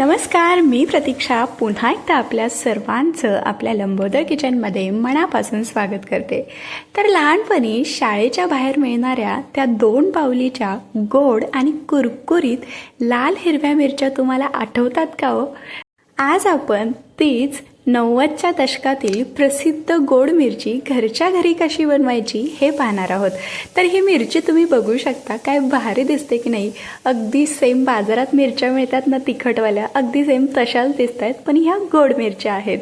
नमस्कार, मी प्रतीक्षा पुन्हा एकदा आपल्या सर्वांचं आपल्या लंबोदर किचनमध्ये मनापासून स्वागत करते। तर लहानपणी शाळेच्या बाहेर मिळणाऱ्या त्या 2 पावलीच्या गोड आणि कुरकुरीत लाल हिरव्या मिरच्या तुम्हाला आठवतात का हो? आज आपण तीच 90च्या दशकातील प्रसिद्ध गोड मिरची घरच्या घरी कशी बनवायची हे पाहणार आहोत। तर ही मिरची तुम्ही बघू शकता, काय भारी दिसते की नाही। अगदी सेम बाजारात मिरच्या मिळतात ना तिखटवाल्या, अगदी सेम तशाच दिसत आहेत, पण ह्या गोड मिरच्या आहेत।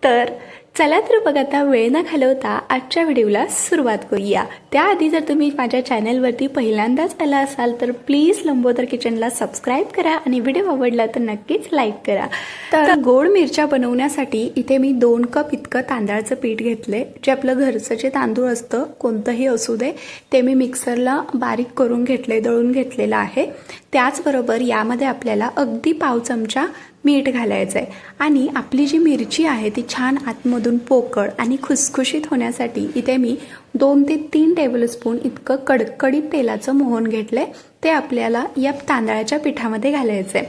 तर चला तर बघा, आता वेळ न घालवता आजच्या व्हिडिओला सुरुवात करूया। त्याआधी जर तुम्ही माझ्या चॅनलवरती पहिल्यांदाच आला असाल तर प्लीज लंबोदर किचनला सबस्क्राईब करा आणि व्हिडिओ आवडला तर नक्कीच लाईक करा। तर गोड मिरच्या बनवण्यासाठी इथे मी 2 कप इतकं तांदळाचं पीठ घेतले, जे आपलं घरचं जे तांदूळ असतं कोणतंही असू दे, ते मी मिक्सरला बारीक करून घेतले, दळून घेतलेलं आहे। त्याचबरोबर यामध्ये आपल्याला अगदी पाव चमचा मीठ घालायचं आहे आणि आपली जी मिरची आहे ती छान आतमधून पोकळ आणि खुसखुशीत होण्यासाठी इथे मी 2 ते 3 टेबलस्पून इतकं कडकडीत तेलाचं मोहन घेतलंय, ते आपल्याला या तांदळाच्या पिठामध्ये घालायचं आहे।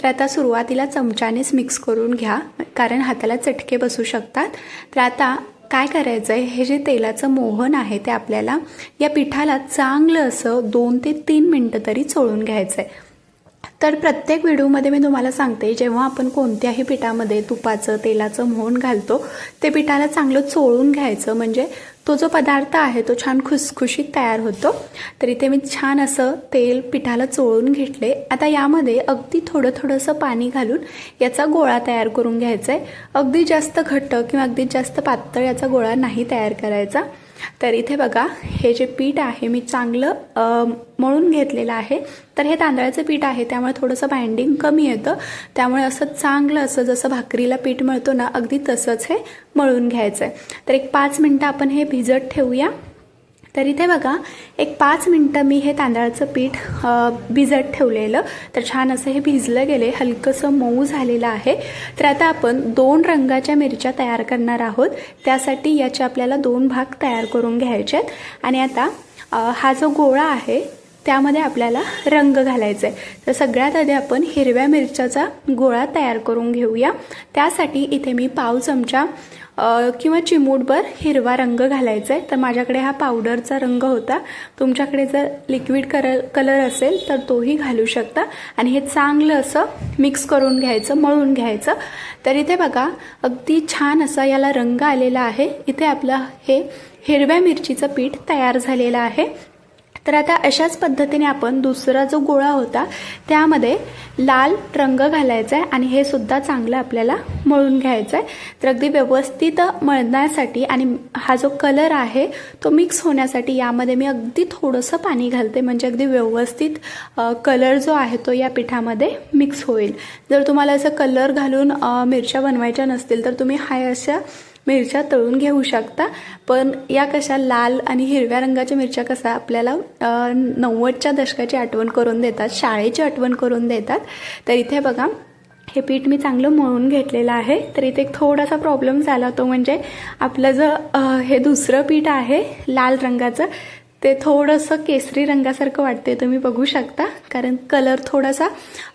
तर आता सुरुवातीला चमच्यानेच मिक्स करून घ्या, कारण हाताला चटके बसू शकतात। तर आता काय करायचं आहे, हे जे तेलाचं मोहन आहे ते आपल्याला या पिठाला चांगलं असं 2 ते 3 मिनिटं तरी चोळून घ्यायचं आहे। तर प्रत्येक व्हिडिओमध्ये मी तुम्हाला सांगते, जेव्हा आपण कोणत्याही पिठामध्ये तुपाचं तेलाचं मोहन घालतो ते पिठाला चांगलं चोळून घ्यायचं, म्हणजे तो जो पदार्थ आहे तो छान खुसखुशीत तयार होतो। तर इथे मी छान असं तेल पिठाला चोळून घेतले। आता यामध्ये अगदी थोडंसं पाणी घालून याचा गोळा तयार करून घ्यायचा आहे। अगदी जास्त घट्ट किंवा अगदी जास्त पातळ याचा गोळा नाही तयार करायचा। तर इथे बघा, हे जे पीठ आहे मी चांगलं मळून घेतलेलं आहे। तर हे तांदळाचं पीठ आहे त्यामुळे थोडंसं बाइंडिंग कमी येतं, त्यामुळे असं चांगलं असं जसं भाकरीला पीठ मळतो ना, अगदी तसंच हे मळून घ्यायचं आहे। तर एक 5 मिनिटं आपण हे भिजत ठेवूया। तर इथे बघा, एक 5 मिनिटं मी हे तांदळाचं पीठ भिजत ठेवलेलं, तर छान असं हे भिजलं गेले, हलकंसं मऊ झालेलं आहे। तर आता आपण 2 रंगाच्या मिरच्या तयार करणार आहोत, त्यासाठी याचे आपल्याला 2 भाग तयार करून घ्यायचे आहेत। आणि आता हा जो गोळा आहे त्यामध्ये आपल्याला रंग घालायचा आहे। तर सगळ्यात आधी आपण हिरव्या मिरच्याचा गोळा तयार करून घेऊया। त्यासाठी इथे मी पाव चमचा किंवा चिमूटभर हिरवा रंग घालायचा आहे। तर माझ्याकडे हा पावडरचा रंग होता, तुमच्याकडे जर लिक्विड कलर असेल तर तोही घालू शकता। आणि हे चांगलं असं मिक्स करून घ्यायचं, मळून घ्यायचं। तर इथे बघा, अगदी छान असा याला रंग आलेला आहे। इथे आपलं हे हिरव्या मिरचीचं पीठ तयार झालेलं आहे। तर आता अशाच पद्धतीने आपण दुसरा जो गोळा होता त्यामध्ये लाल रंग घालायचा आहे आणि हे सुद्धा चांगलं आपल्याला मळून घ्यायचं आहे। तर अगदी व्यवस्थित मळण्यासाठी आणि हा जो कलर आहे तो मिक्स होण्यासाठी यामध्ये मी अगदी थोडंसं पाणी घालते, म्हणजे अगदी व्यवस्थित कलर जो आहे तो या पिठामध्ये मिक्स होईल। जर तुम्हाला असं कलर घालून मिरच्या बनवायच्या नसतील तर तुम्ही अशा मिरच्या तळून घेऊ शकता, पण या कशा लाल आणि हिरव्या रंगाच्या मिरच्या कसा आपल्याला 90च्या दशकाची आठवण करून देतात, शाळेची आठवण करून देतात। तर इथे बघा, हे पीठ मी चांगलं मळून घेतलेलं आहे। तर इथे एक थोडासा प्रॉब्लेम झाला, तो म्हणजे आपलं जे हे दुसरं पीठ आहे लाल रंगाचं ते थोडंसं केसरी रंगासारखं वाटते, तुम्ही बघू शकता, कारण कलर थोडासा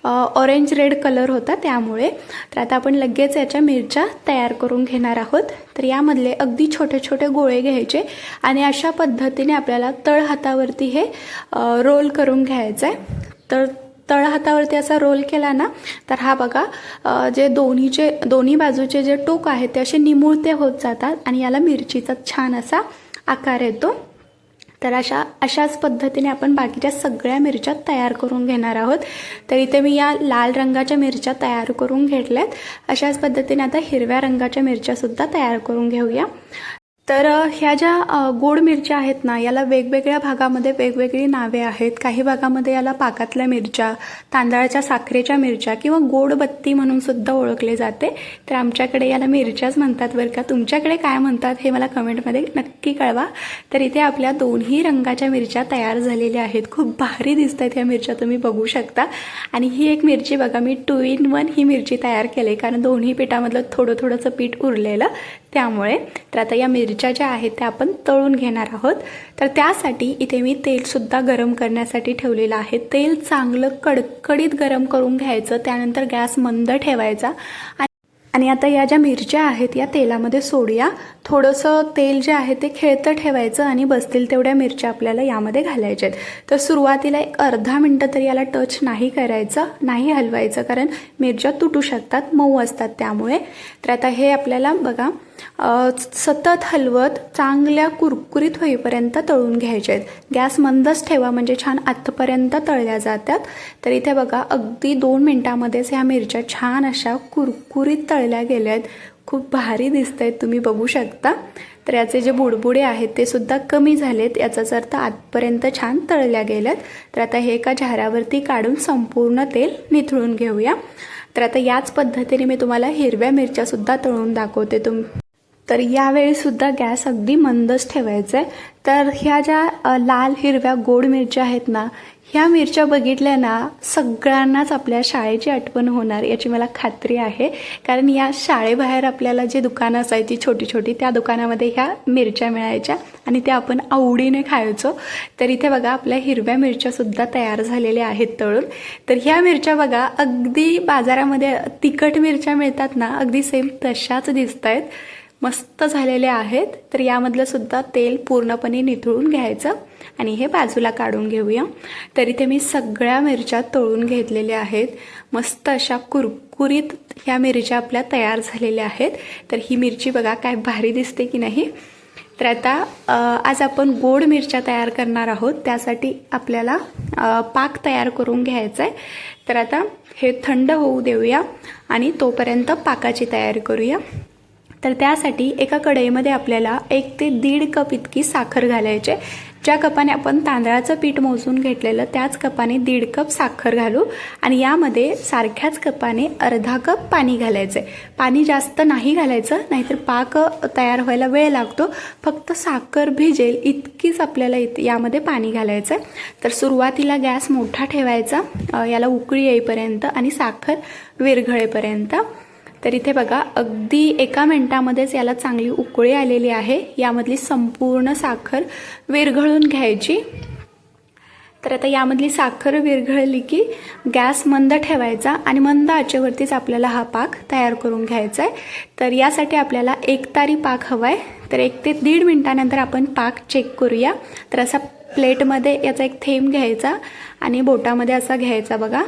ऑरेंज रेड कलर होता त्यामुळे। तर आता आपण लगेच याच्या मिरच्या तयार करून घेणार आहोत। तर यामधले अगदी छोटे छोटे गोळे घ्यायचे आणि अशा पद्धतीने आपल्याला तळ हातावरती हे रोल करून घ्यायचं आहे। तर तळ हातावरती असा रोल केला ना, तर हा बघा, जे दोन्ही बाजूचे जे टोक आहेत ते असे निमुळते होत जातात आणि याला मिरचीचा छान असा आकार येतो। तर अशाच पद्धतीने आपण बाकीच्या सगळ्या मिरच्या तयार करून घेणार आहोत। तर इथे मी या लाल रंगाच्या मिरच्या तयार करून घेतल्यात। अशाच पद्धतीने आता हिरव्या रंगाच्या मिरच्या सुद्धा तयार करून घेऊया। तर ह्या ज्या गोड मिरच्या आहेत ना, याला वेगवेगळ्या भागामध्ये वेगवेगळी नावे आहेत। काही भागामध्ये याला पाकातल्या मिरच्या, तांदळाच्या साखरेच्या मिरच्या किंवा गोड बत्ती म्हणून सुद्धा ओळखले जाते। तर आमच्याकडे याला मिरच्याच म्हणतात बरं का, तुमच्याकडे काय म्हणतात हे मला कमेंटमध्ये नक्की कळवा। तर इथे आपल्या 2ही रंगाच्या मिरच्या तयार झालेल्या आहेत, खूप भारी दिसत आहेत ह्या मिरच्या, तुम्ही बघू शकता। आणि ही एक मिरची बघा, मी 2 in 1 ही मिरची तयार केली, कारण दोन्ही पिठामधलं थोडंसं पीठ उरलेलं त्यामुळे. तर आता या मिरच्या ज्या आहेत त्या आपण तळून घेणार आहोत. तर त्यासाठी इथे मी तेलसुद्धा गरम करण्यासाठी ठेवलेलं आहे. तेल चांगलं कडकडीत गरम करून घ्यायचं, त्यानंतर गॅस मंद ठेवायचा आणि आता या ज्या मिरच्या आहेत या तेलामध्ये सोडूया. थोडंसं तेल जे आहे ते खेळतं ठेवायचं आणि बसतील तेवढ्या मिरच्या आपल्याला यामध्ये घालायच्या आहेत. तर सुरुवातीला एक अर्धा मिनटं तरी याला टच नाही करायचं, नाही हलवायचं, कारण मिरच्या तुटू शकतात, मऊ असतात त्यामुळे. तर आता हे आपल्याला बघा सतत हलवत चांगल्या कुरकुरीत होईपर्यंत तळून घ्यायचे आहेत. गॅस मंदच ठेवा म्हणजे छान आतपर्यंत तळल्या जातात. तर इथे बघा अगदी 2 मिनिटांमध्येच ह्या मिरच्या छान अशा कुरकुरीत तळल्या गेल्या आहेत. खूप भारी दिसत आहेत, तुम्ही बघू शकता. तर याचे जे बुडबुडे आहेत ते सुद्धा कमी झालेत, याचाच अर्थ आतपर्यंत छान तळल्या गेल्यात. तर आता हे एका झाऱ्यावरती काढून संपूर्ण तेल निथळून घेऊया. तर आता याच पद्धतीने मी तुम्हाला हिरव्या मिरच्या सुद्धा तळून दाखवते. तर यावेळी सुद्धा गॅस अगदी मंदच ठेवायचा आहे. तर ह्या ज्या लाल हिरव्या गोड मिरच्या आहेत ना, ह्या मिरच्या बघितल्या ना सगळ्यांनाच आपल्या शाळेची आठवण होणार याची मला खात्री आहे. कारण या शाळेबाहेर आपल्याला जे दुकानं असायची छोटी छोटी, त्या दुकानामध्ये ह्या मिरच्या मिळायच्या आणि त्या आपण आवडीने खायचो. तर इथे बघा आपल्या हिरव्या मिरच्या सुद्धा तयार झालेल्या आहेत तळून. तर ह्या मिरच्या बघा अगदी बाजारामध्ये तिखट मिरच्या मिळतात ना, अगदी सेम तशाच दिसत आहेत, मस्त झालेले आहेत. तर यामधलं सुद्धा तेल पूर्णपणे निथळून घ्यायचं आणि हे बाजूला काढून घेऊया. तर इथे मी सगळ्या मिरच्या तळून घेतलेल्या आहेत. मस्त अशा कुरकुरीत ह्या मिरच्या आपल्या तयार झालेल्या आहेत. तर ही मिरची बघा काय भारी दिसते की नाही. तर आता आज आपण गोड मिरच्या तयार करणार आहोत. त्यासाठी आपल्याला पाक तयार करून घ्यायचा आहे. तर आता हे थंड होऊ देऊया आणि तोपर्यंत पाकाची तयारी करूया. तर त्यासाठी एका कढईमध्ये आपल्याला 1 ते 1.5 कप इतकी साखर घालायची. ज्या कपाने आपण तांदळाचं पीठ मोजून घेतलेलं त्याच कपाने 1.5 कप साखर घालू आणि यामध्ये सारख्याच कपाने अर्धा कप पाणी घालायचं आहे. पाणी जास्त नाही घालायचं, नाहीतर पाक तयार व्हायला वेळ लागतो. फक्त साखर भिजेल इतकीच आपल्याला यामध्ये पाणी घालायचं आहे. तर सुरुवातीला गॅस मोठा ठेवायचा, याला उकळी येईपर्यंत आणि साखर विरघळेपर्यंत. तर इथे बघा अगदी 1 मिनिटामध्येच याला चांगली उकळी आलेली आहे. यामधली संपूर्ण साखर विरघळून घ्यायची. तर आता यामधली साखर विरघळली की गॅस मंद ठेवायचा आणि मंद आचेवरतीच आपल्याला हा पाक तयार करून घ्यायचा आहे. तर यासाठी आपल्याला एकतारी पाक हवा आहे. तर 1 ते 1.5 मिनिटानंतर आपण पाक चेक करूया. तर असा प्लेटमध्ये याचा एक थेंब घ्यायचा आणि बोटामध्ये असा घ्यायचा बघा.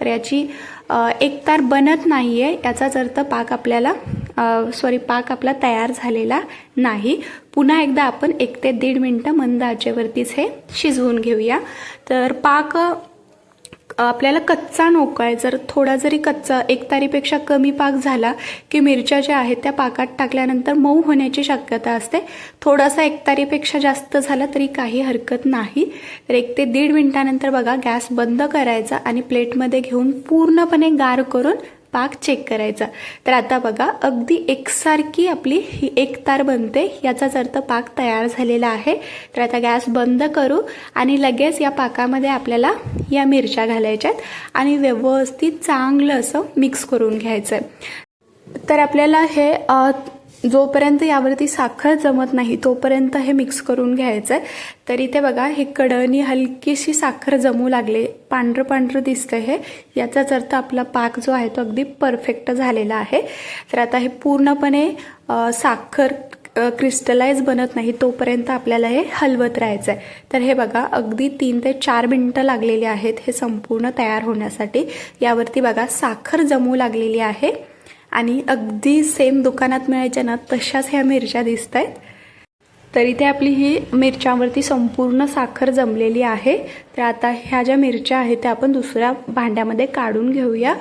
तर याची एकतार बनत नाही आहे, याचाच अर्थ पाक आपला तयार झालेला नाही. पुन्हा एकदा आपण 1 ते 1.5 मिनिटं मंद आचेवरतीच हे शिजवून घेऊया. तर पाक आपल्याला कच्चा नको आहे. जर थोडा जरी कच्चा 1 तारीपेक्षा कमी पाक झाला की मिरच्या ज्या आहेत त्या पाकात टाकल्यानंतर मऊ होण्याची शक्यता असते. थोडासा 1 तारीपेक्षा जास्त झाला तरी काही हरकत नाही. तर 1 ते 1.5 मिनिटानंतर बघा गॅस बंद करायचा आणि प्लेटमध्ये घेऊन पूर्णपणे गार करून पाक चेक करायचा. तर आता बघा अगदी एकसारखी आपली ही 1 तार बनते, याचाच अर्थ पाक तयार झालेला आहे. तर आता गॅस बंद करू आणि लगेच या पाकामध्ये आपल्याला या मिरच्या घालायच्या आहेत आणि व्यवस्थित चांगलं असं मिक्स करून घ्यायचं आहे. तर आपल्याला हे जोपर्यंत यावरती साखर जमत नाही तोपर्यंत हे मिक्स करून घ्यायचं आहे. तर इथे बघा हे कडनी हलकीशी साखर जमू लागले, पांढरं पांढरं दिसतं हे, याचाच अर्थ आपला पाक जो आहे तो अगदी परफेक्ट झालेला आहे. तर आता हे पूर्णपणे साखर क्रिस्टलाइज बनत नाही तोपर्यंत आपल्याला हे हलवत राहायचं आहे. तर हे बघा अगदी 3 ते 4 मिनिटं लागलेली आहेत हे संपूर्ण तयार होण्यासाठी. यावरती बघा साखर जमू लागलेली आहे आणि अगदी सेम दुकानात मिळायच्या ना तशाच ह्या मिरच्या दिसत आहेत. तर इथे आपली ही मिरच्यावरती संपूर्ण साखर जमलेली आहे. तर आता ह्या ज्या मिरच्या आहेत त्या आपण दुसऱ्या भांड्यामध्ये काढून घेऊया.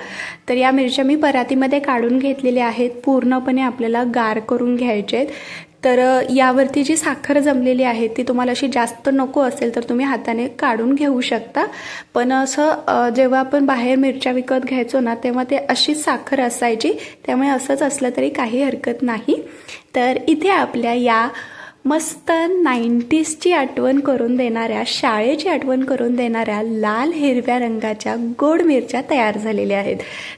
तर या मिरच्या मी परातीमध्ये काढून घेतलेल्या आहेत. पूर्णपणे आपल्याला गार करून घ्यायचे आहेत. तर यावरती जी साखर जमलेली आहे ती तुम्हाला अशी जास्त नको असेल तर तुम्ही हाताने काढून घेऊ शकता. पण असं जेव्हा आपण बाहेर मिरच्या विकत घ्यायचो ना तेव्हा ते अशीच साखर असायची, त्यामुळे असंच असलं तरी काही हरकत नाही. तर इथे आपल्या या मस्त 90sची आठवण करून देणाऱ्या, शाळेची आठवण करून देणाऱ्या लाल हिरव्या रंगाच्या गोड मिरच्या तयार झालेल्या आहेत.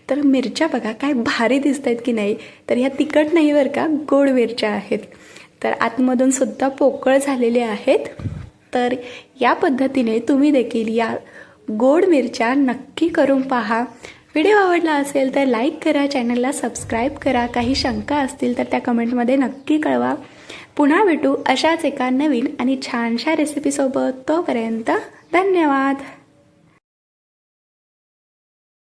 तर मिरच्या बघा काय भारी दिसत आहेत की नाही. तर ह्या तिखट नाही बरं का, गोड मिरच्या आहेत. तर आतमधून सुद्धा पोकळ झालेले आहेत. तर या पद्धतीने तुम्ही देखील या गोड मिरच्या नक्की करून पहा. व्हिडिओ आवडला असेल तर लाईक करा, चॅनलला सबस्क्राईब करा. काही शंका असतील तर त्या कमेंटमध्ये नक्की कळवा. पुन्हा भेटू अशाच एका नवीन आणि छानशा रेसिपीसोबत. तोपर्यंत धन्यवाद.